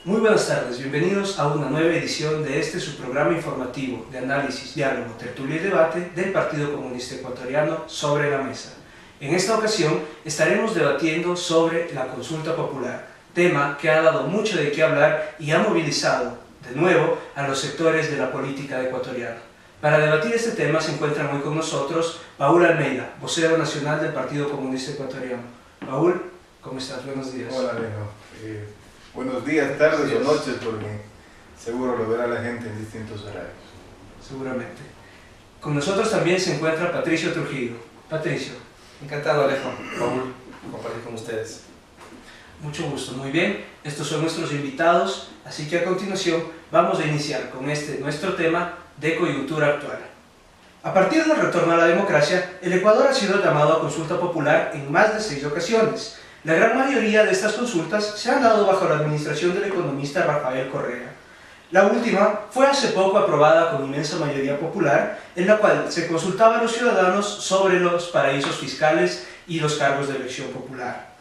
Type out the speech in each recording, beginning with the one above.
Muy buenas tardes, bienvenidos a una nueva edición de su programa informativo de análisis, diálogo, tertulia y debate del Partido Comunista Ecuatoriano Sobre la Mesa. En esta ocasión estaremos debatiendo sobre la consulta popular, tema que ha dado mucho de qué hablar y ha movilizado de nuevo a los sectores de la política ecuatoriana. Para debatir este tema se encuentra hoy con nosotros Paul Almeida, vocero nacional del Partido Comunista Ecuatoriano. Paul, ¿cómo estás? Buenos días. Hola, Alejo. Buenos días, tardes o noches, porque seguro lo verá la gente en distintos horarios. Seguramente. Con nosotros también se encuentra Patricio Trujillo. Patricio. Encantado, Alejo. Paul, compartir con ustedes. Mucho gusto. Muy bien, estos son nuestros invitados, así que a continuación vamos a iniciar con nuestro tema de coyuntura actual. A partir del retorno a la democracia, el Ecuador ha sido llamado a consulta popular en más de 6 ocasiones. La gran mayoría de estas consultas se han dado bajo la administración del economista Rafael Correa. La última fue hace poco aprobada con inmensa mayoría popular, en la cual se consultaba a los ciudadanos sobre los paraísos fiscales y los cargos de elección popular.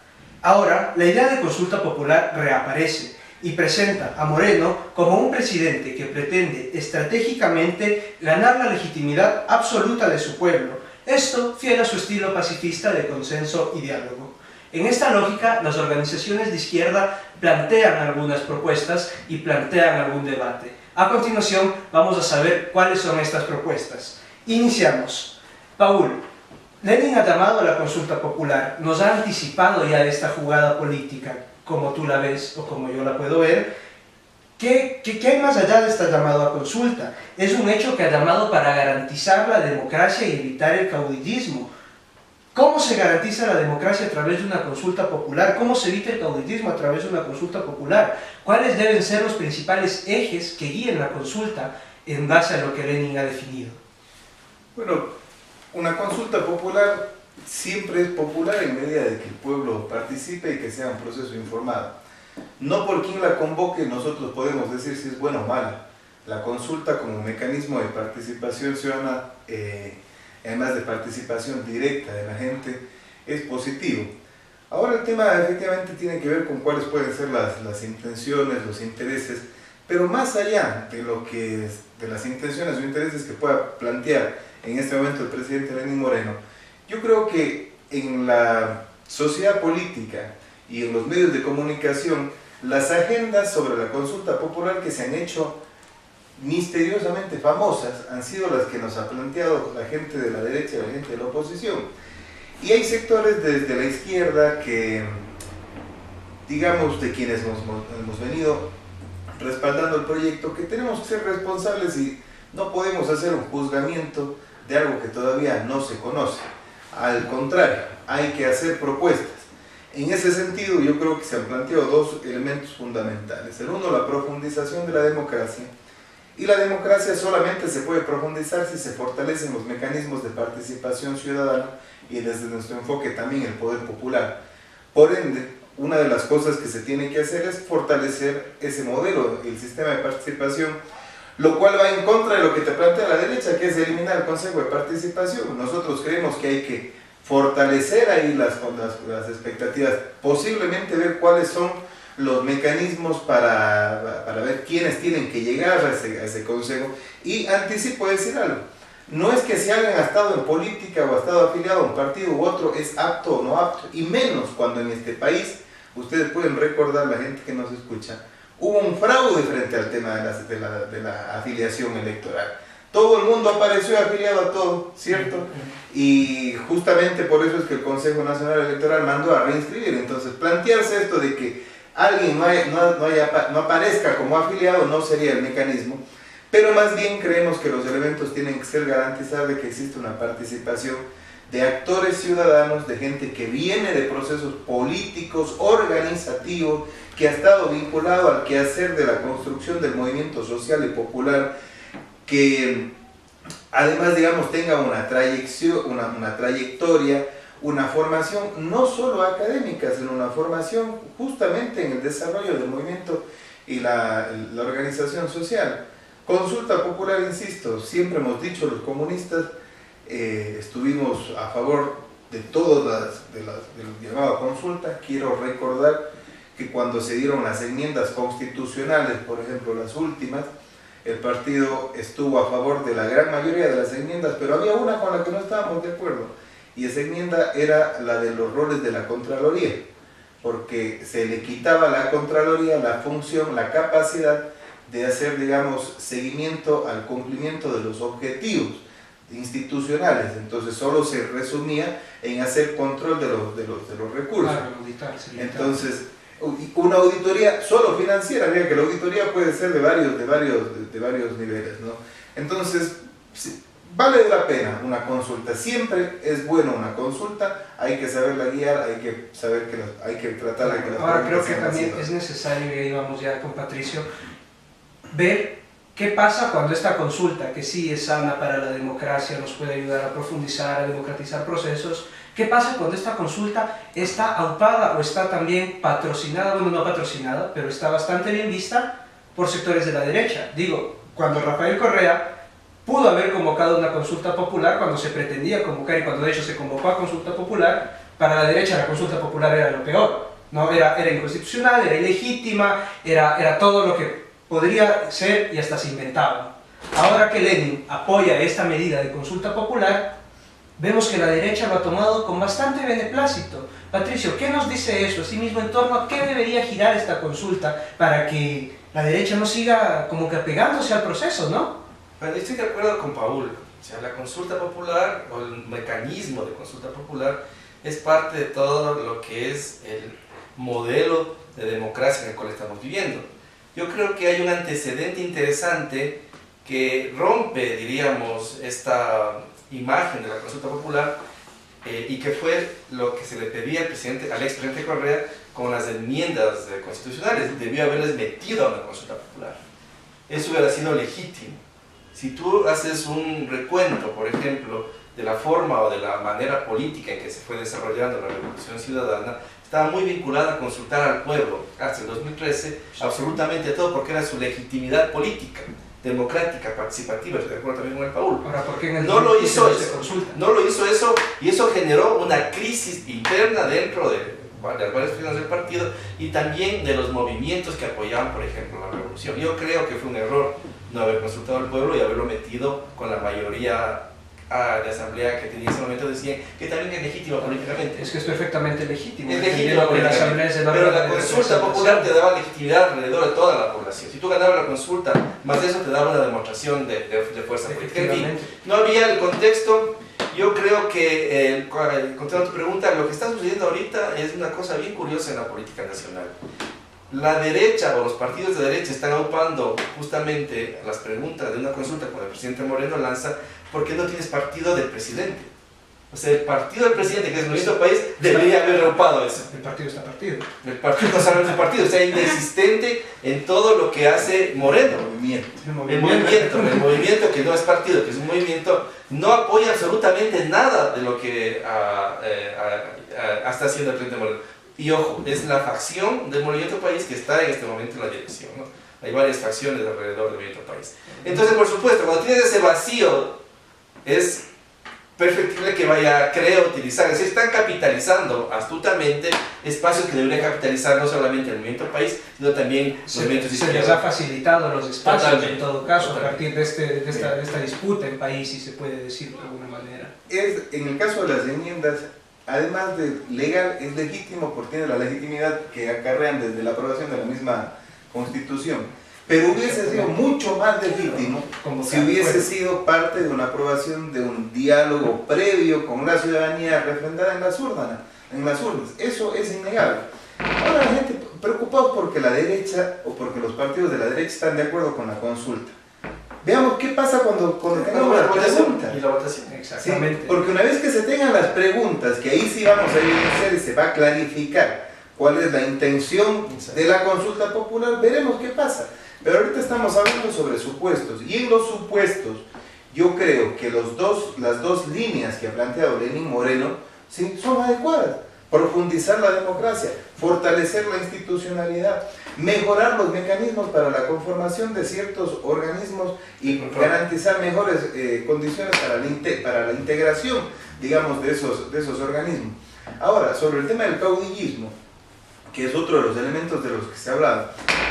Ahora, la idea de consulta popular reaparece y presenta a Moreno como un presidente que pretende estratégicamente ganar la legitimidad absoluta de su pueblo, esto fiel a su estilo pacifista de consenso y diálogo. En esta lógica, las organizaciones de izquierda plantean algunas propuestas y plantean algún debate. A continuación, vamos a saber cuáles son estas propuestas. Iniciamos. Paul, Lenin ha llamado a la consulta popular, nos ha anticipado ya esta jugada política, como tú la ves o como yo la puedo ver. ¿Qué hay más allá de este llamado a consulta? Es un hecho que ha llamado para garantizar la democracia y evitar el caudillismo. ¿Cómo se garantiza la democracia a través de una consulta popular? ¿Cómo se evita el caudillismo a través de una consulta popular? ¿Cuáles deben ser los principales ejes que guíen la consulta en base a lo que Lenin ha definido? Bueno, una consulta popular siempre es popular en medida de que el pueblo participe y que sea un proceso informado. No por quien la convoque nosotros podemos decir si es buena o mala. La consulta como mecanismo de participación ciudadana, además de participación directa de la gente, es positivo. Ahora el tema efectivamente tiene que ver con cuáles pueden ser las intenciones, los intereses, pero más allá de las intenciones o intereses que pueda plantear en este momento el presidente Lenín Moreno, yo creo que en la sociedad política y en los medios de comunicación, las agendas sobre la consulta popular que se han hecho misteriosamente famosas han sido las que nos ha planteado la gente de la derecha y la gente de la oposición. Y hay sectores desde la izquierda que, digamos, de quienes hemos venido respaldando el proyecto, que tenemos que ser responsables y no podemos hacer un juzgamiento de algo que todavía no se conoce. Al contrario, hay que hacer propuestas. En ese sentido, yo creo que se han planteado dos elementos fundamentales. El uno, la profundización de la democracia. Y la democracia solamente se puede profundizar si se fortalecen los mecanismos de participación ciudadana y desde nuestro enfoque también el poder popular. Por ende, una de las cosas que se tiene que hacer es fortalecer ese modelo, el sistema de participación, lo cual va en contra de lo que te plantea la derecha, que es eliminar el Consejo de Participación. Nosotros creemos que hay que fortalecer ahí las expectativas, posiblemente ver cuáles son los mecanismos para ver quiénes tienen que llegar a ese consejo. Y anticipo decir algo, no es que si alguien ha estado en política o ha estado afiliado a un partido u otro es apto o no apto, y menos cuando en este país, ustedes pueden recordar, la gente que nos escucha, hubo un fraude frente al tema de la afiliación electoral. Todo el mundo apareció afiliado a todo, ¿cierto? Y justamente por eso es que el Consejo Nacional Electoral mandó a reinscribir. Entonces, plantearse esto de que alguien no aparezca como afiliado no sería el mecanismo, pero más bien creemos que los elementos tienen que ser garantizar de que existe una participación de actores ciudadanos, de gente que viene de procesos políticos, organizativos, que ha estado vinculado al quehacer de la construcción del movimiento social y popular, que además, digamos, tenga una trayectoria, una formación no solo académica, sino una formación justamente en el desarrollo del movimiento y la organización social. Consulta popular, insisto, siempre hemos dicho los comunistas, estuvimos a favor de todas de lo llamado consulta. Quiero recordar que cuando se dieron las enmiendas constitucionales, por ejemplo las últimas, el partido estuvo a favor de la gran mayoría de las enmiendas, pero había una con la que no estábamos de acuerdo, y esa enmienda era la de los roles de la Contraloría, porque se le quitaba a la Contraloría la función, la capacidad de hacer, digamos, seguimiento al cumplimiento de los objetivos institucionales. Entonces solo se resumía en hacer control de los recursos. Claro, auditar, entonces, una auditoría solo financiera, mira que la auditoría puede ser de varios niveles, ¿no? Entonces, sí, vale la pena una consulta, siempre es bueno una consulta, hay que saberla guiar, hay que saber que hay que tratar de que las Ahora creo preguntas que sean también vacías. es necesario, y ahí vamos ya con Patricio, ver qué pasa cuando esta consulta, que sí es sana para la democracia, nos puede ayudar a profundizar, a democratizar procesos, qué pasa cuando esta consulta está aupada o está también patrocinada, bueno, no patrocinada, pero está bastante bien vista por sectores de la derecha. Digo, cuando Rafael Correa pudo haber convocado una consulta popular, cuando se pretendía convocar y cuando de hecho se convocó a consulta popular, para la derecha la consulta popular era lo peor, ¿no? Era inconstitucional, era ilegítima, era todo lo que podría ser y hasta se inventaba. Ahora que Lenin apoya esta medida de consulta popular, vemos que la derecha lo ha tomado con bastante beneplácito. Patricio, ¿qué nos dice eso? Asimismo, en torno a qué debería girar esta consulta para que la derecha no siga como que apegándose al proceso, ¿no? Bueno, estoy de acuerdo con Paul. O sea, la consulta popular o el mecanismo de consulta popular es parte de todo lo que es el modelo de democracia en el cual estamos viviendo. Yo creo que hay un antecedente interesante que rompe, diríamos, esta imagen de la consulta popular y que fue lo que se le pedía al expresidente Correa con las enmiendas constitucionales. Debió haberles metido a una consulta popular. Eso hubiera sido legítimo. Si tú haces un recuento, por ejemplo, de la forma o de la manera política en que se fue desarrollando la Revolución Ciudadana, estaba muy vinculada a consultar al pueblo hasta el 2013, absolutamente todo, porque era su legitimidad política, democrática, participativa. Estoy de acuerdo también con el Paul. Ahora, ¿por qué en el No lo hizo se eso, consulta? no lo hizo eso, y eso generó una crisis interna dentro de las varias filas del partido y también de los movimientos que apoyaban, por ejemplo, la revolución. Yo creo que fue un error no haber consultado al pueblo y haberlo metido con la mayoría de asamblea que tenía en ese momento, decían que también es legítimo políticamente. Es que es perfectamente legítimo. Es legítimo políticamente, pero la consulta popular te daba legitimidad alrededor de toda la población. Si tú ganabas la consulta, más de eso te daba una demostración de fuerza política. En fin, no había el contexto. Yo creo que, contestando tu pregunta, lo que está sucediendo ahorita es una cosa bien curiosa en la política nacional. La derecha o los partidos de derecha están ocupando justamente las preguntas de una consulta cuando el presidente Moreno lanza, porque no tienes partido del presidente. O sea, el partido del presidente, que es nuestro país, debería haber ocupado eso. El partido está partido. El partido no sabe su partido, o sea, inexistente en todo lo que hace Moreno. El movimiento que no es partido, que es un movimiento, no apoya absolutamente nada de lo que está haciendo el presidente Moreno. Y ojo, es la facción del Movimiento País que está en este momento en la dirección, ¿no? Hay varias facciones alrededor del Movimiento País. Entonces, por supuesto, cuando tienes ese vacío, es perfectible que vaya, creo, utilizar, es decir, están capitalizando astutamente espacios que deberían capitalizar no solamente el Movimiento País, sino también los movimientos de izquierda. Se les ha facilitado los espacios, totalmente, en todo caso, totalmente, a partir de esta disputa en país, si se puede decir de alguna manera. En el caso de las enmiendas, además de legal, es legítimo porque tiene la legitimidad que acarrean desde la aprobación de la misma Constitución. Pero hubiese sido mucho más legítimo si hubiese sido parte de una aprobación de un diálogo previo con la ciudadanía refrendada en las urnas. Eso es innegable. Ahora la gente preocupada porque la derecha o porque los partidos de la derecha están de acuerdo con la consulta. Veamos qué pasa cuando tengamos las preguntas. Y la votación. Exactamente. Sí, porque una vez que se tengan las preguntas, que ahí sí vamos a evidenciar y se va a clarificar cuál es la intención de la consulta popular, veremos qué pasa. Pero ahorita estamos hablando sobre supuestos, y en los supuestos yo creo que las dos líneas que ha planteado Lenín Moreno sí, son adecuadas. Profundizar la democracia, fortalecer la institucionalidad, mejorar los mecanismos para la conformación de ciertos organismos y garantizar mejores condiciones para la integración, digamos, de esos organismos. Ahora, sobre el tema del caudillismo, que es otro de los elementos de los que se ha hablado.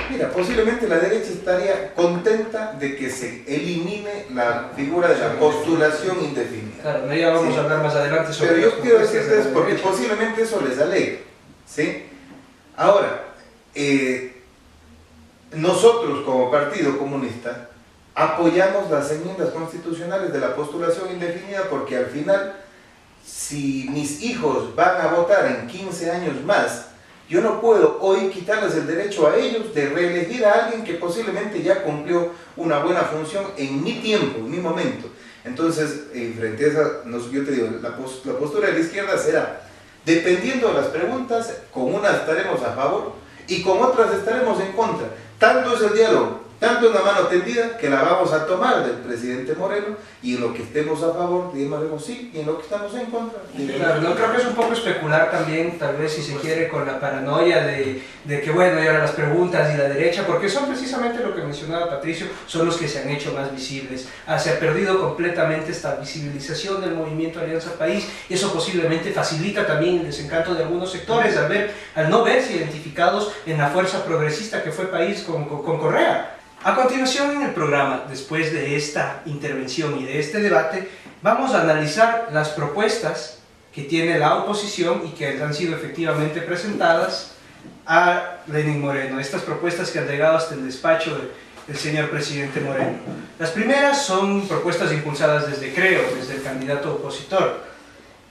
Mira, posiblemente la derecha estaría contenta de que se elimine la figura de la postulación indefinida. Claro, no, ya vamos a hablar más adelante sobre. Pero yo quiero las decirte propuestas eso de la porque derecha. posiblemente eso les alegra, ¿sí? Ahora, nosotros como Partido Comunista apoyamos las enmiendas constitucionales de la postulación indefinida porque al final, si mis hijos van a votar en 15 años más, yo no puedo hoy quitarles el derecho a ellos de reelegir a alguien que posiblemente ya cumplió una buena función en mi tiempo, en mi momento. Entonces, frente a esa, yo te digo, la postura de la izquierda será, dependiendo de las preguntas, con unas estaremos a favor y con otras estaremos en contra. Tanto es el diálogo, tanto es una mano tendida que la vamos a tomar del presidente Moreno y en lo que estemos a favor diremos sí y en lo que estamos en contra Claro, no, creo que es un poco especular también, tal vez si se quiere, con la paranoia de que bueno, y ahora las preguntas y la derecha, porque son precisamente lo que mencionaba Patricio, son los que se han hecho más visibles. Se ha perdido completamente esta visibilización del movimiento Alianza País y eso posiblemente facilita también el desencanto de algunos sectores al no verse identificados en la fuerza progresista que fue País con Correa. A continuación en el programa, después de esta intervención y de este debate, vamos a analizar las propuestas que tiene la oposición y que han sido efectivamente presentadas a Lenín Moreno. Estas propuestas que han llegado hasta el despacho del señor presidente Moreno. Las primeras son propuestas impulsadas desde Creo, desde el candidato opositor.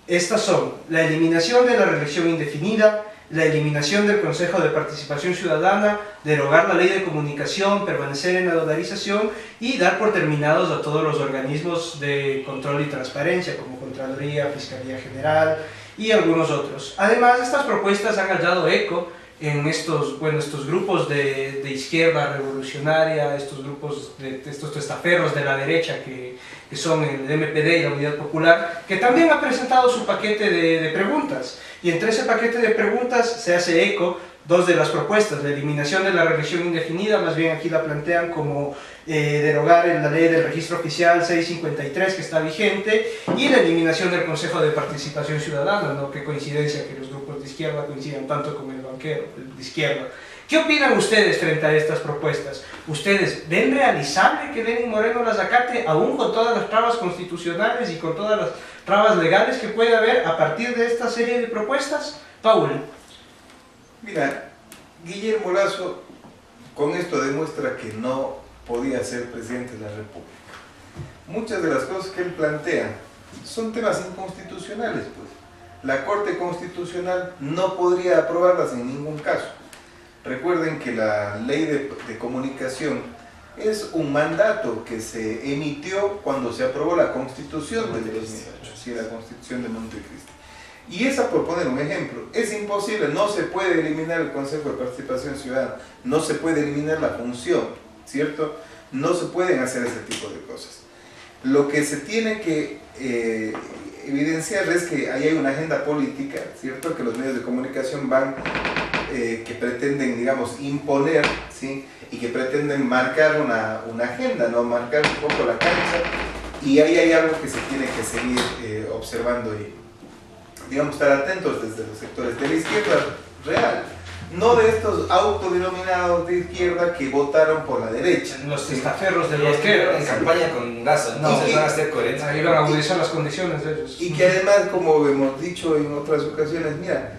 Estas son la eliminación de la reelección indefinida, la eliminación del Consejo de Participación Ciudadana, derogar la ley de comunicación, permanecer en la dolarización y dar por terminados a todos los organismos de control y transparencia, como Contraloría, Fiscalía General y algunos otros. Además, estas propuestas han hallado eco en estos grupos de izquierda revolucionaria, estos grupos, estos testaferros de la derecha que son el MPD y la Unidad Popular, que también ha presentado su paquete de preguntas. Y entre ese paquete de preguntas se hace eco dos de las propuestas, la eliminación de la reelección indefinida, más bien aquí la plantean como derogar la ley del registro oficial 653 que está vigente, y la eliminación del Consejo de Participación Ciudadana, ¿no? Qué coincidencia que los grupos de izquierda coincidan tanto con el banquero de izquierda. ¿Qué opinan ustedes frente a estas propuestas? ¿Ustedes ven realizable que Lenín Moreno las acate, aún con todas las trabas constitucionales y con todas las trabas legales que puede haber a partir de esta serie de propuestas? Paul. Mira, Guillermo Lasso con esto demuestra que no podía ser presidente de la República. Muchas de las cosas que él plantea son temas inconstitucionales, pues. La Corte Constitucional no podría aprobarlas en ningún caso. Recuerden que la ley de comunicación es un mandato que se emitió cuando se aprobó la Constitución de 2008, sí, la Constitución de Montecristi. Y esa, por poner un ejemplo, es imposible, no se puede eliminar el Consejo de Participación Ciudadana, no se puede eliminar la función, ¿cierto? No se pueden hacer ese tipo de cosas. Lo que se tiene que evidenciar es que ahí hay una agenda política, ¿cierto? Que los medios de comunicación van, que pretenden, digamos, imponer, ¿sí? Y que pretenden marcar una agenda, ¿no? Marcar un poco la cancha, y ahí hay algo que se tiene que seguir observando y, digamos, estar atentos desde los sectores de la izquierda real, no de estos autodenominados de izquierda que votaron por la derecha. Los testaferros de Los los que que en campaña con Lasso, entonces van a ser coherentes. ahí van a agudizar las condiciones de ellos. Y que además, como hemos dicho en otras ocasiones, mira,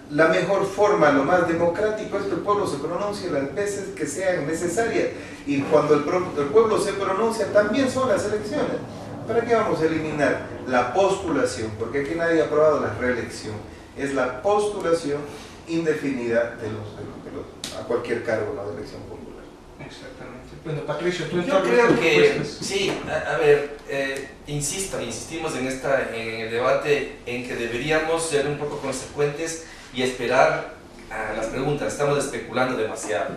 la mejor forma, lo más democrático es que el pueblo se pronuncie las veces que sean necesarias, y cuando el pueblo se pronuncia también son las elecciones. ¿Para qué vamos a eliminar la postulación? Porque aquí nadie ha aprobado la reelección, es la postulación indefinida a cualquier cargo, ¿no? De elección popular. Exactamente. Bueno, Patricio, tú Yo creo que sí, a ver, insistimos en el debate en que deberíamos ser un poco consecuentes y esperar a las preguntas. Estamos especulando demasiado.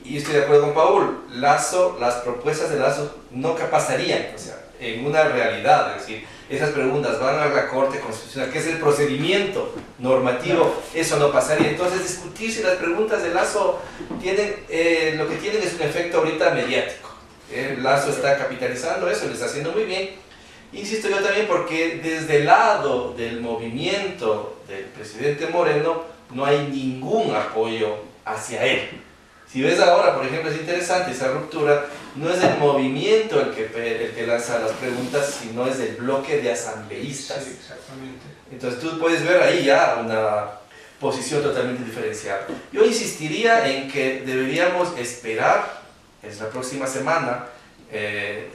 Y estoy de acuerdo con Paul, Lasso, las propuestas de Lasso no pasarían, o sea, en una realidad, es decir, esas preguntas van a la Corte Constitucional, que es el procedimiento normativo, eso no pasaría. Entonces, discutir si las preguntas de Lasso tienen, lo que tienen es un efecto ahorita mediático. Lasso está capitalizando eso, lo está haciendo muy bien. Insisto yo también porque desde el lado del movimiento del presidente Moreno no hay ningún apoyo hacia él. Si ves ahora, por ejemplo, es interesante esa ruptura, no es el movimiento el que lanza las preguntas, sino es el bloque de asambleístas. Sí, exactamente. Entonces tú puedes ver ahí ya una posición totalmente diferenciada. Yo insistiría en que deberíamos esperar, es la próxima semana,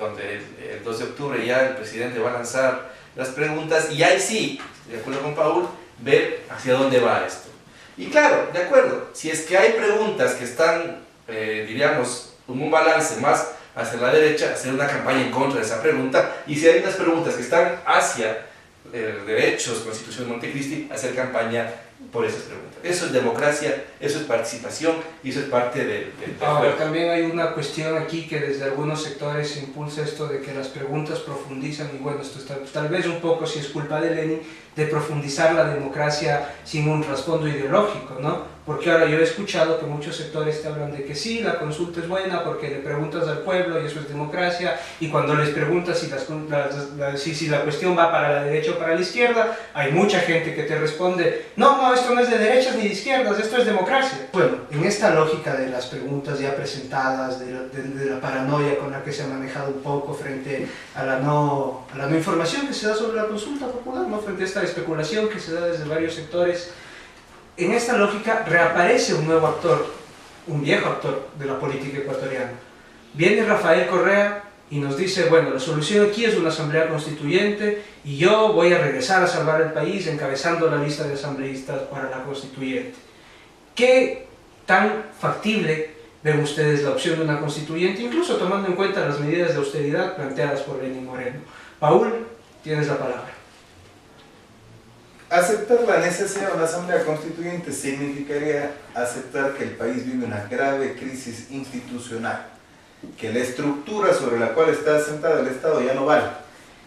donde el 2 de octubre ya el presidente va a lanzar las preguntas, y ahí sí, de acuerdo con Paul, ver hacia dónde va esto. Y claro, de acuerdo, si es que hay preguntas que están, diríamos, con un balance más hacia la derecha, hacer una campaña en contra de esa pregunta, y si hay unas preguntas que están hacia derechos, Constitución Montecristi, hacer campaña por esas preguntas. Eso es democracia, eso es participación, y eso es parte del Ahora, juego. también hay una cuestión aquí que desde algunos sectores se impulsa esto de que las preguntas profundizan, y bueno, esto está, tal vez un poco, si es culpa de Lenin, de profundizar la democracia sin un trasfondo ideológico, ¿no? Porque ahora yo he escuchado que muchos sectores te hablan de que sí, la consulta es buena porque le preguntas al pueblo y eso es democracia, y cuando les preguntas si la cuestión va para la derecha o para la izquierda, hay mucha gente que te responde, no, esto no es de derechas ni de izquierdas, esto es democracia. Bueno, en esta lógica de las preguntas ya presentadas, de la paranoia con la que se ha manejado un poco frente a la no información que se da sobre la consulta popular, ¿no? Frente a esta especulación que se da desde varios sectores, en esta lógica reaparece un nuevo actor, un viejo actor de la política ecuatoriana. Viene Rafael Correa y nos dice, bueno, la solución aquí es una asamblea constituyente y yo voy a regresar a salvar el país encabezando la lista de asambleístas para la constituyente. ¿Qué tan factible ven ustedes la opción de una constituyente, incluso tomando en cuenta las medidas de austeridad planteadas por Lenín Moreno? Paul, tienes la palabra. Aceptar la necesidad de una asamblea constituyente significaría aceptar que el país vive una grave crisis institucional, que la estructura sobre la cual está asentada el Estado ya no vale.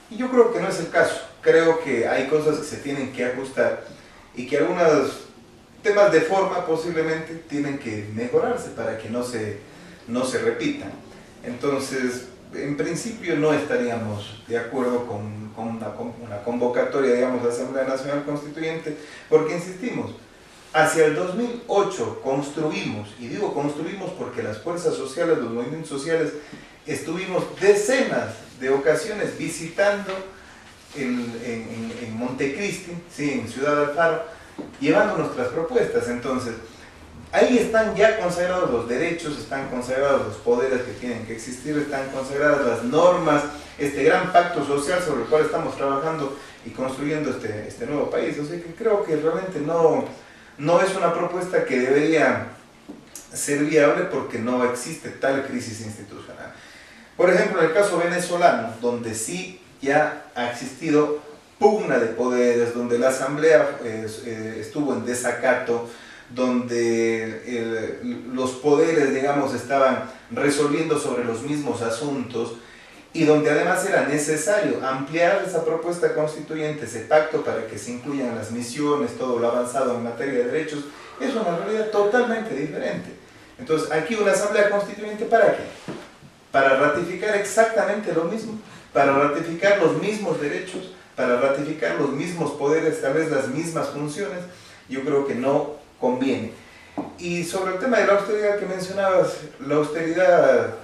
Y yo creo que no es el caso. Creo que hay cosas que se tienen que ajustar y que algunos temas de forma posiblemente tienen que mejorarse para que no se repitan. Entonces, en principio no estaríamos de acuerdo con una convocatoria, digamos, de Asamblea Nacional Constituyente, porque insistimos, hacia el 2008 construimos, y digo construimos porque las fuerzas sociales, los movimientos sociales, estuvimos decenas de ocasiones visitando en Montecristi, ¿sí? En Ciudad Alfaro, llevando nuestras propuestas. Entonces, ahí están ya consagrados los derechos, están consagrados los poderes que tienen que existir, están consagradas las normas, este gran pacto social sobre el cual estamos trabajando y construyendo este nuevo país. O sea que creo que realmente no es una propuesta que debería ser viable porque no existe tal crisis institucional. Por ejemplo, en el caso venezolano, donde sí ya ha existido pugna de poderes, donde la asamblea estuvo en desacato, donde los poderes, digamos, estaban resolviendo sobre los mismos asuntos, y donde además era necesario ampliar esa propuesta constituyente, ese pacto, para que se incluyan las misiones, todo lo avanzado en materia de derechos, es una realidad totalmente diferente. Entonces, aquí una asamblea constituyente, ¿para qué? Para ratificar exactamente lo mismo, para ratificar los mismos derechos, para ratificar los mismos poderes, tal vez las mismas funciones. Yo creo que no conviene. Y sobre el tema de la austeridad que mencionabas, la austeridad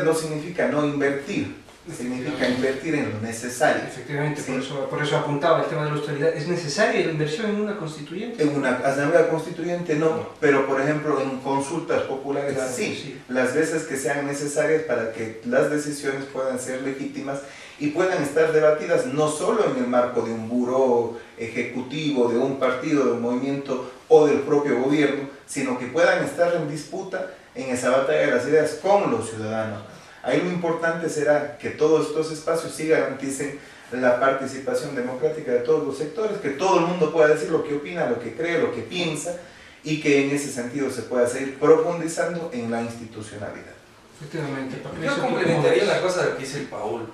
no significa no invertir, significa invertir en lo necesario. Efectivamente, ¿sí? por eso apuntaba el tema de la austeridad. ¿Es necesaria la inversión en una constituyente? En una asamblea constituyente no, pero por ejemplo en consultas populares Claro, sí, las veces que sean necesarias para que las decisiones puedan ser legítimas y puedan estar debatidas no solo en el marco de un buró ejecutivo, de un partido, de un movimiento o del propio gobierno, sino que puedan estar en disputa en esa batalla de las ideas con los ciudadanos. Ahí lo importante será que todos estos espacios sí garanticen la participación democrática de todos los sectores, que todo el mundo pueda decir lo que opina, lo que cree, lo que piensa, y que en ese sentido se pueda seguir profundizando en la institucionalidad. Efectivamente. Yo complementaría una cosa de lo que dice el Paul.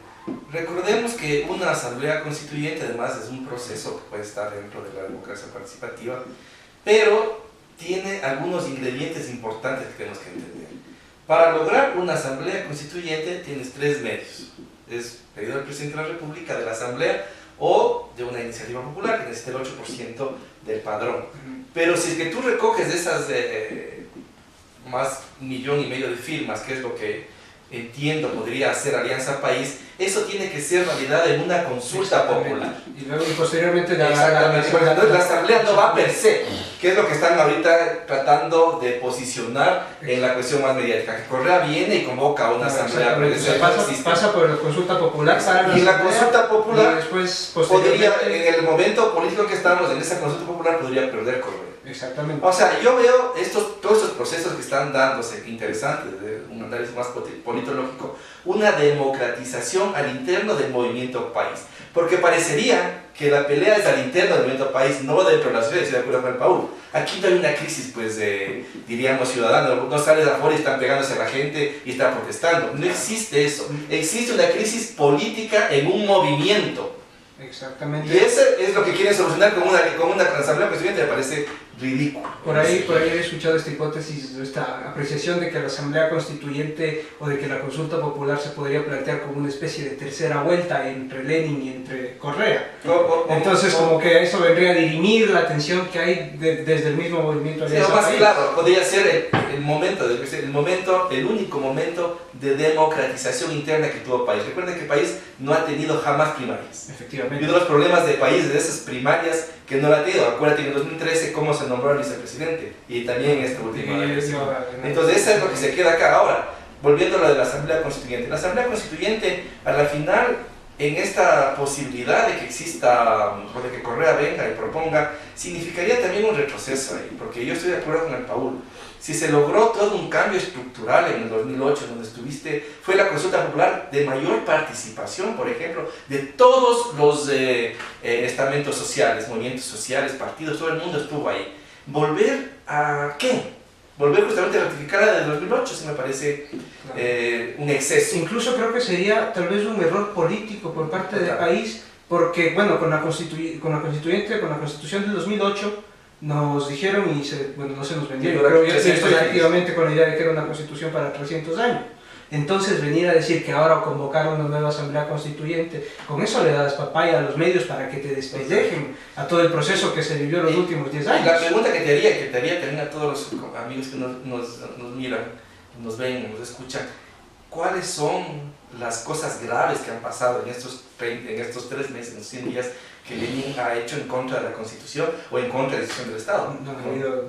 Recordemos que una asamblea constituyente además es un proceso que puede estar dentro de la democracia participativa, pero tiene algunos ingredientes importantes que tenemos que entender. Para lograr una asamblea constituyente tienes tres medios. Es pedido al presidente de la República, de la asamblea o de una iniciativa popular que necesita el 8% del padrón. Pero si es que tú recoges de esas más 1,5 millones de firmas, que es lo que entiendo podría hacer Alianza País, eso tiene que ser realidad en una consulta popular. Y luego y posteriormente Exactamente. Entonces la asamblea no va per se, que es lo que están ahorita tratando de posicionar en la cuestión más mediática, que Correa viene y convoca a una asamblea. O sea, pasa por la consulta popular y la consulta popular y después, podría, en el momento político que estamos, en esa consulta popular podría perder Correa. Exactamente. O sea, yo veo todos estos procesos que están dándose, interesantes, de un análisis más politológico, una democratización al interno del movimiento país. Porque parecería que la pelea es al interno del movimiento país, no dentro de la sociedad, estoy de acuerdo con el Paul. Aquí no hay una crisis, pues, diríamos, ciudadana, no sales afuera y están pegándose a la gente y están protestando. No existe eso. Existe una crisis política en un movimiento. Exactamente. Y eso es lo que quieren solucionar con una asamblea constituyente, me parece ridículo. Por ahí he escuchado esta hipótesis, esta apreciación de que la asamblea constituyente o de que la consulta popular se podría plantear como una especie de tercera vuelta entre Lenin y entre Correa. Entonces como que eso vendría a dirimir la tensión que hay desde el mismo movimiento Alianza País. Más claro, podría ser el único momento de democratización interna que tuvo el país. Recuerden que el país no ha tenido jamás primarias. Efectivamente. Y uno de los problemas del país de esas primarias que no la ha tenido. Acuérdate que en 2013 cómo se nombró al vicepresidente y también en esta última elección. Entonces eso es lo que se queda acá. Ahora, volviendo a lo de la Asamblea Constituyente. La Asamblea Constituyente, a la final, en esta posibilidad de que exista, o de que Correa venga y proponga, significaría también un retroceso ahí, porque yo estoy de acuerdo con el Paul. Si se logró todo un cambio estructural en el 2008, donde estuviste, fue la consulta popular de mayor participación, por ejemplo, de todos los estamentos sociales, movimientos sociales, partidos, todo el mundo estuvo ahí. ¿Volver a qué? Volver justamente a ratificar la del 2008, sí me parece un exceso. Incluso creo que sería tal vez un error político por parte del país, porque, bueno, con la constitución del 2008, nos dijeron y no se nos vendió. Yo creo que estoy efectivamente con la idea de que era una constitución para 300 años. Entonces venir a decir que ahora convocar una nueva asamblea constituyente, con eso le das papaya a los medios para que te despellejen a todo el proceso que se vivió en los últimos 10 años. La pregunta que te haría también a todos los amigos que nos miran, nos ven, nos escuchan, ¿cuáles son las cosas graves que han pasado en estos 3 meses, en los 100 días, que Lenin ha hecho en contra de la Constitución o en contra de la decisión del Estado?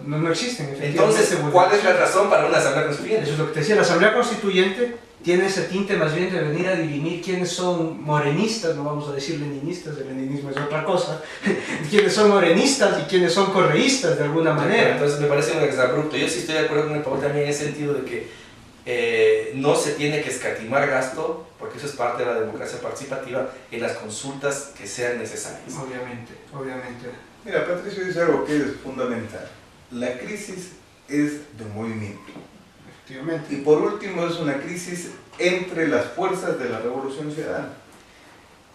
No existen, efectivamente. Entonces, ¿cuál es la razón para una asamblea constituyente? Eso es lo que te decía, la asamblea constituyente tiene ese tinte más bien de venir a dirimir quiénes son morenistas, no vamos a decir leninistas, el leninismo es otra cosa, quiénes son morenistas y quiénes son correístas de alguna manera. Entonces me parece un exabrupto. Yo sí estoy de acuerdo con el Pablo también en el sentido de que no se tiene que escatimar gasto, porque eso es parte de la democracia participativa, en las consultas que sean necesarias. Obviamente. Mira, Patricio dice algo que es fundamental. La crisis es de un movimiento. Efectivamente. Y por último es una crisis entre las fuerzas de la Revolución Ciudadana.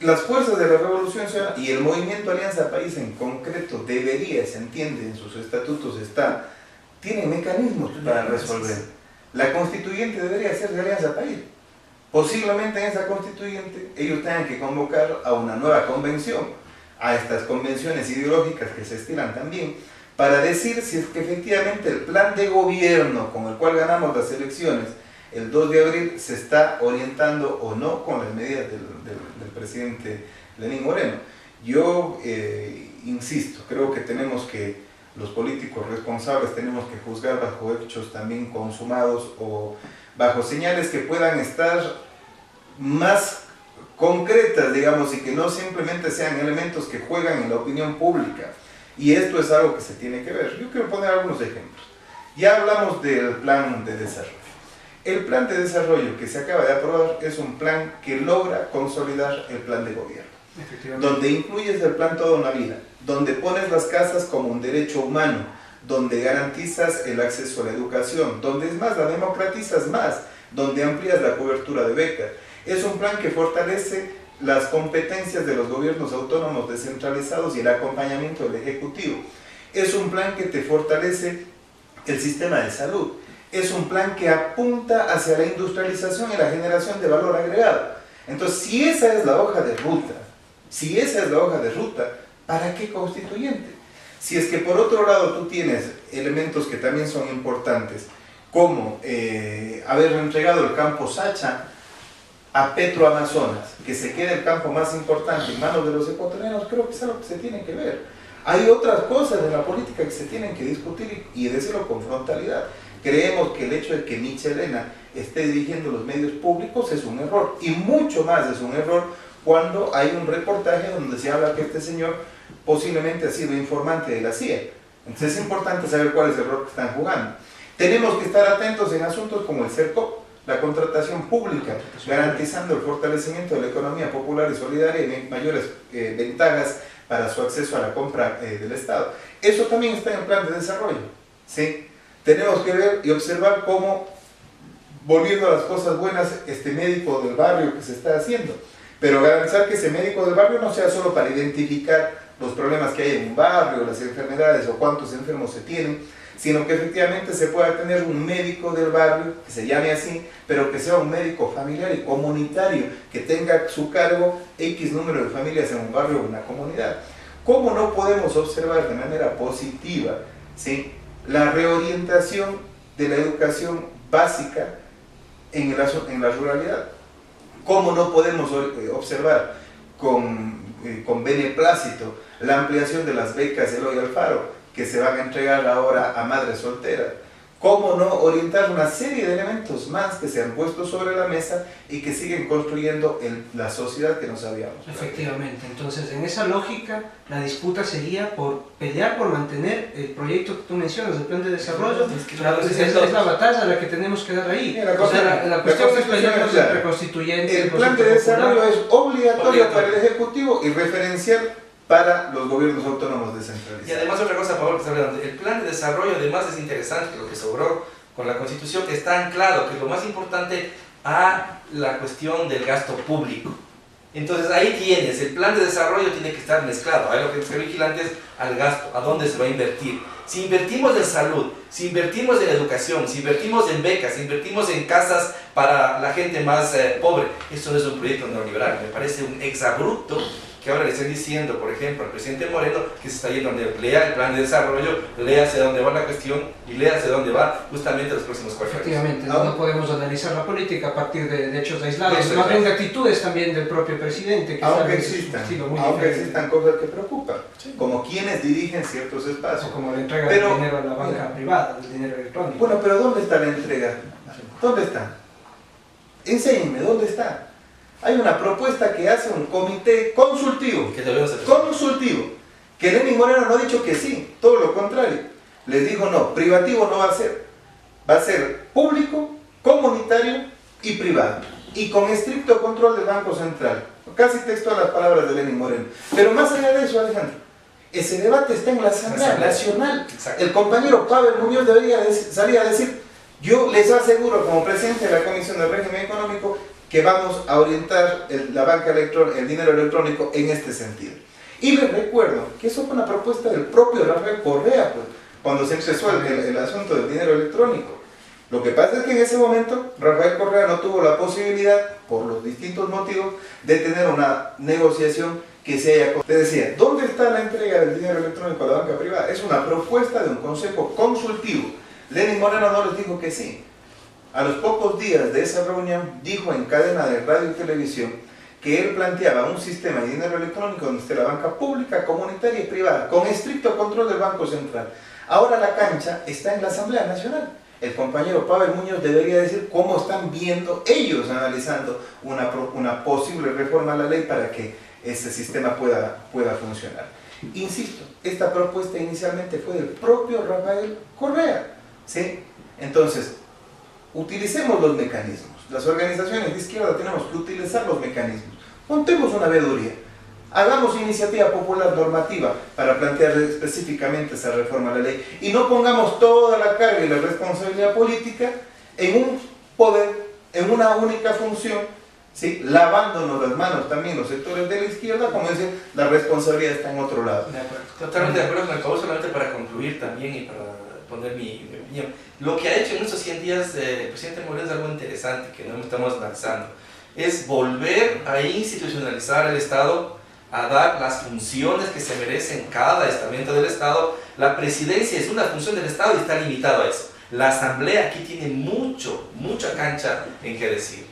Las fuerzas de la Revolución Ciudadana y el movimiento Alianza País en concreto debería, se entiende, en sus estatutos tienen mecanismos para resolver. La constituyente debería ser de Alianza País. Posiblemente en esa constituyente ellos tengan que convocar a una nueva convención, a estas convenciones ideológicas que se estilan también, para decir si es que efectivamente el plan de gobierno con el cual ganamos las elecciones el 2 de abril se está orientando o no con las medidas del presidente Lenín Moreno. Yo insisto, creo que los políticos responsables tenemos que juzgar bajo hechos también consumados o bajo señales que puedan estar más concretas, digamos, y que no simplemente sean elementos que juegan en la opinión pública. Y esto es algo que se tiene que ver. Yo quiero poner algunos ejemplos. Ya hablamos del plan de desarrollo. El plan de desarrollo que se acaba de aprobar es un plan que logra consolidar el plan de gobierno, donde incluyes el plan Toda una Vida, donde pones las casas como un derecho humano, donde garantizas el acceso a la educación, donde es más, la democratizas más, donde amplías la cobertura de becas. Es un plan que fortalece las competencias de los gobiernos autónomos descentralizados y el acompañamiento del Ejecutivo. Es un plan que te fortalece el sistema de salud. Es un plan que apunta hacia la industrialización y la generación de valor agregado. Entonces, si esa es la hoja de ruta Si esa es la hoja de ruta, ¿para qué constituyente? Si es que por otro lado tú tienes elementos que también son importantes, como haber entregado el campo Sacha a Petroamazonas, que se quede el campo más importante en manos de los ecuatorianos, creo que es algo que se tiene que ver. Hay otras cosas de la política que se tienen que discutir y decirlo con frontalidad. Creemos que el hecho de que Michelena esté dirigiendo los medios públicos es un error, y mucho más es un error cuando hay un reportaje donde se habla que este señor posiblemente ha sido informante de la CIA. Entonces es importante saber cuál es el rol que están jugando. Tenemos que estar atentos en asuntos como el CERCOP, la contratación pública, garantizando el fortalecimiento de la economía popular y solidaria y mayores ventajas para su acceso a la compra del Estado. Eso también está en el plan de desarrollo, ¿sí? Tenemos que ver y observar cómo, volviendo a las cosas buenas, este médico del barrio que se está haciendo, pero garantizar que ese médico del barrio no sea solo para identificar los problemas que hay en un barrio, las enfermedades o cuántos enfermos se tienen, sino que efectivamente se pueda tener un médico del barrio, que se llame así, pero que sea un médico familiar y comunitario, que tenga a su cargo X número de familias en un barrio o una comunidad. ¿Cómo no podemos observar de manera positiva, ¿sí?, la reorientación de la educación básica en la ruralidad? ¿Cómo no podemos observar con beneplácito la ampliación de las becas Eloy Alfaro, que se van a entregar ahora a madres solteras? ¿Cómo no orientar una serie de elementos más que se han puesto sobre la mesa y que siguen construyendo la sociedad que no sabíamos? Efectivamente, entonces en esa lógica la disputa sería por pelear por mantener el proyecto que tú mencionas, el plan de desarrollo. Es la batalla la que tenemos que dar ahí. La cuestión es pelearnos entre constituyentes. El plan de desarrollo es obligatorio para el Ejecutivo y referencial para los gobiernos autónomos descentralizados. Y además otra cosa, Pablo, que está hablando, el plan de desarrollo además es interesante, lo que sobró con la Constitución, que está anclado, que es lo más importante, a la cuestión del gasto público. Entonces ahí tienes, el plan de desarrollo tiene que estar mezclado, ahí lo que se vigilante es al gasto, a dónde se va a invertir. Si invertimos en salud, si invertimos en educación, si invertimos en becas, si invertimos en casas para la gente más pobre, eso no es un proyecto neoliberal, me parece un exabrupto que ahora le estén diciendo, por ejemplo, al presidente Moreno, que se está yendo donde lea el plan de desarrollo, lea hacia dónde va la cuestión y lea hacia dónde va justamente los próximos 4 años. Efectivamente, no podemos analizar la política a partir de hechos aislados, más bien de actitudes también del propio presidente. Que aunque existan cosas que preocupan, sí, como quienes dirigen ciertos espacios. O como la entrega del dinero a la banca privada, del dinero electrónico. Bueno, pero ¿dónde está la entrega? ¿Dónde está? Enséñenme, ¿dónde está? Hay una propuesta que hace un comité consultivo, que Lenín Moreno no ha dicho que sí, todo lo contrario. Les dijo no, privativo no va a ser público, comunitario y privado, y con estricto control del Banco Central. Casi textual las palabras de Lenín Moreno. Pero más allá de eso, Alejandro, ese debate está en la Asamblea Nacional. Exacto. El compañero Pavel Muñoz debería salir a decir: yo les aseguro como presidente de la Comisión del Régimen Económico que vamos a orientar la banca el dinero electrónico en este sentido. Y les recuerdo que eso fue una propuesta del propio Rafael Correa, pues, cuando se empezó el asunto del dinero electrónico. Lo que pasa es que en ese momento Rafael Correa no tuvo la posibilidad, por los distintos motivos, de tener una negociación que se haya... Te decía, ¿dónde está la entrega del dinero electrónico a la banca privada? Es una propuesta de un consejo consultivo. Lenín Moreno no les dijo que sí. A los pocos días de esa reunión, dijo en cadena de radio y televisión que él planteaba un sistema de dinero electrónico donde esté la banca pública, comunitaria y privada, con estricto control del Banco Central. Ahora la cancha está en la Asamblea Nacional. El compañero Pavel Muñoz debería decir cómo están viendo ellos, analizando una posible reforma a la ley para que ese sistema pueda funcionar. Insisto, esta propuesta inicialmente fue del propio Rafael Correa, ¿sí? Entonces, utilicemos los mecanismos. Las organizaciones de izquierda tenemos que utilizar los mecanismos. Montemos una veeduría. Hagamos iniciativa popular normativa para plantear específicamente esa reforma a la ley. Y no pongamos toda la carga y la responsabilidad política en un poder, en una única función, ¿sí? Lavándonos las manos también los sectores de la izquierda, como decir, la responsabilidad está en otro lado. Totalmente de acuerdo con el Pablo, solamente para concluir también y para poner mi opinión. Lo que ha hecho en estos 100 días el presidente Moreno es algo interesante que no estamos analizando. Es volver a institucionalizar el Estado a dar las funciones que se merecen cada estamento del Estado. La presidencia es una función del Estado y está limitado a eso. La asamblea aquí tiene mucha cancha en qué decir.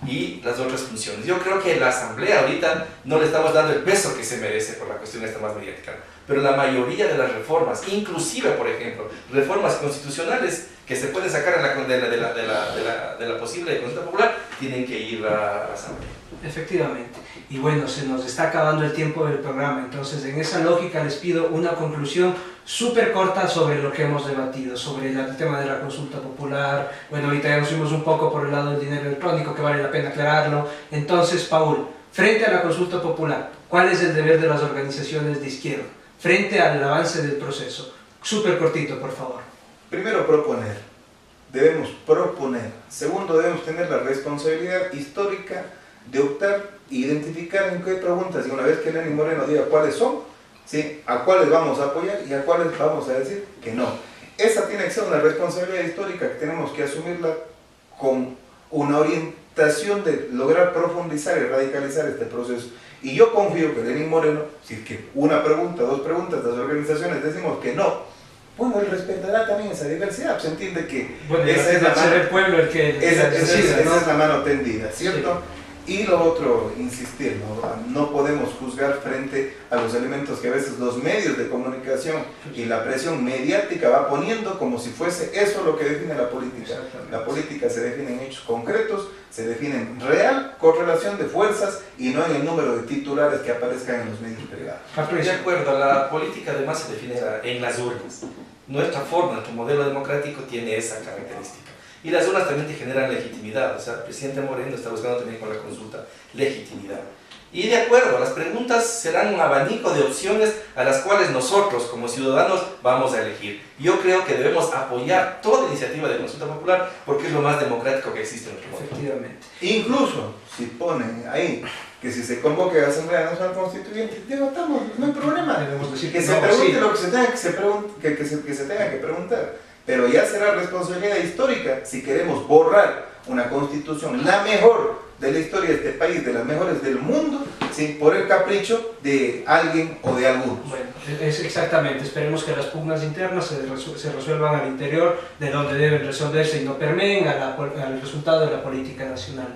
Y las otras funciones. Yo creo que la asamblea ahorita no le estamos dando el peso que se merece por la cuestión esta más mediática. Pero la mayoría de las reformas, inclusive, por ejemplo, reformas constitucionales que se pueden sacar de la posible consulta popular, tienen que ir a la asamblea. Efectivamente. Y bueno, se nos está acabando el tiempo del programa, entonces en esa lógica les pido una conclusión súper corta sobre lo que hemos debatido, sobre el tema de la consulta popular. Bueno, ahorita ya nos fuimos un poco por el lado del dinero electrónico, que vale la pena aclararlo. Entonces, Paul, frente a la consulta popular, ¿cuál es el deber de las organizaciones de izquierda frente al avance del proceso? Súper cortito, por favor. Primero, proponer. Debemos proponer. Segundo, debemos tener la responsabilidad histórica de optar e identificar en qué preguntas, y una vez que Lenín Moreno diga cuáles son, ¿sí?, a cuáles vamos a apoyar y a cuáles vamos a decir que no. Esa tiene que ser una responsabilidad histórica que tenemos que asumirla con una orientación de lograr profundizar y radicalizar este proceso. Y yo confío que Lenín Moreno, si es que una pregunta, dos preguntas, las organizaciones decimos que no, bueno, él respetará también esa diversidad. Se entiende que bueno, esa es la mano, el pueblo el que esa ¿no? es la mano tendida, ¿cierto? Sí. Y lo otro, insistir, no podemos juzgar frente a los elementos que a veces los medios de comunicación y la presión mediática va poniendo como si fuese eso lo que define la política. La política se define en hechos concretos, se define en real correlación de fuerzas y no en el número de titulares que aparezcan en los medios privados. De acuerdo, la política además se define en las urnas. Nuestra forma, nuestro modelo democrático tiene esa característica. Y las urnas también te generan legitimidad, o sea, el presidente Moreno está buscando también con la consulta legitimidad. Y de acuerdo, las preguntas serán un abanico de opciones a las cuales nosotros como ciudadanos vamos a elegir. Yo creo que debemos apoyar toda iniciativa de consulta popular porque es lo más democrático que existe en nuestro país. Efectivamente. Incluso si ponen ahí que si se convoque a la Asamblea Nacional Constituyente, debatamos, no hay problema. Debemos decir que se pregunte lo que se tenga que preguntar. Pero ya será responsabilidad histórica si queremos borrar una constitución, la mejor de la historia de este país, de las mejores del mundo, ¿sí?, por el capricho de alguien o de algunos. Bueno, es exactamente, esperemos que las pugnas internas se resuelvan al interior de donde deben resolverse y no permeen al resultado de la política nacional.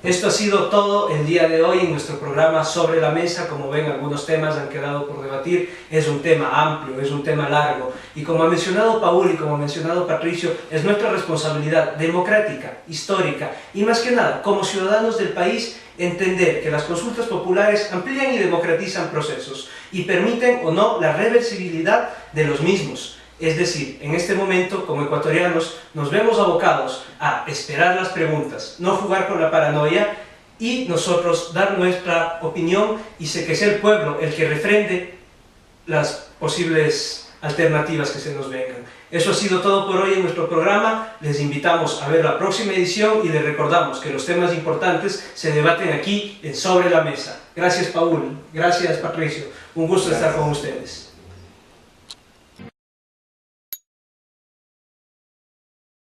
Esto ha sido todo el día de hoy en nuestro programa Sobre la Mesa. Como ven, algunos temas han quedado por debatir. Es un tema amplio, es un tema largo. Y como ha mencionado Paul y como ha mencionado Patricio, es nuestra responsabilidad democrática, histórica y más que nada, como ciudadanos del país, entender que las consultas populares amplían y democratizan procesos y permiten o no la reversibilidad de los mismos. Es decir, en este momento, como ecuatorianos, nos vemos abocados a esperar las preguntas, no jugar con la paranoia y nosotros dar nuestra opinión y que sea el pueblo el que refrende las posibles alternativas que se nos vengan. Eso ha sido todo por hoy en nuestro programa. Les invitamos a ver la próxima edición y les recordamos que los temas importantes se debaten aquí en Sobre la Mesa. Gracias, Paul. Gracias, Patricio. Un gusto estar con ustedes.